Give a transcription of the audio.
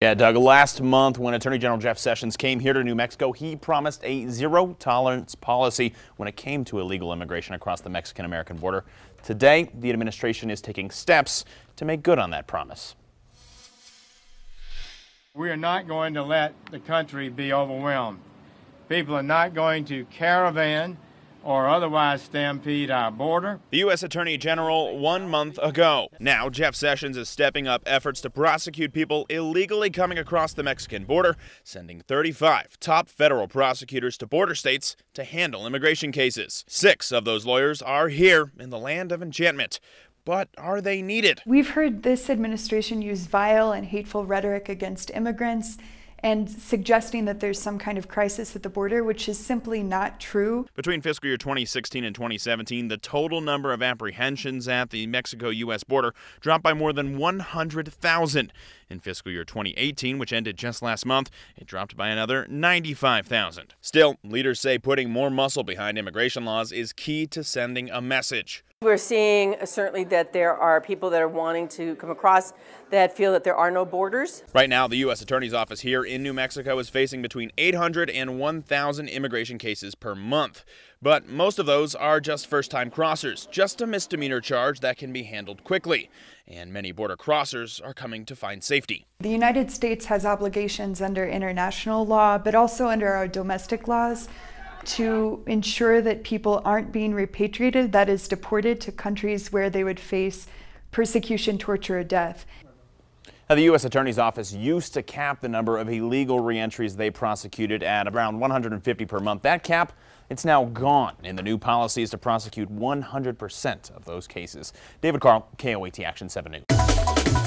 Yeah, Doug, last month when Attorney General Jeff Sessions came here to New Mexico, he promised a zero-tolerance policy when it came to illegal immigration across the Mexican-American border. Today, the administration is taking steps to make good on that promise. We are not going to let the country be overwhelmed. People are not going to caravan or otherwise stampede our border. The U.S. Attorney General 1 month ago. Now, Jeff Sessions is stepping up efforts to prosecute people illegally coming across the Mexican border, sending 35 top federal prosecutors to border states to handle immigration cases. 6 of those lawyers are here in the land of enchantment. But are they needed? We've heard this administration use vile and hateful rhetoric against immigrants and suggesting that there's some kind of crisis at the border, which is simply not true. Between fiscal year 2016 and 2017, the total number of apprehensions at the Mexico-U.S. border dropped by more than 100,000. In fiscal year 2018, which ended just last month, it dropped by another 95,000. Still, leaders say putting more muscle behind immigration laws is key to sending a message. We're seeing certainly that there are people that are wanting to come across that feel that there are no borders. Right now, the U.S. Attorney's Office here in New Mexico is facing between 800 and 1,000 immigration cases per month. But most of those are just first-time crossers, just a misdemeanor charge that can be handled quickly. And many border crossers are coming to find safety. The United States has obligations under international law, but also under our domestic laws, to ensure that people aren't being repatriated, that is, deported to countries where they would face persecution, torture, or death. Now, the U.S. Attorney's Office used to cap the number of illegal reentries they prosecuted at around 150 per month. That cap, it's now gone, and the new policy is to prosecute 100% of those cases. David Carl, KOAT Action 7 News.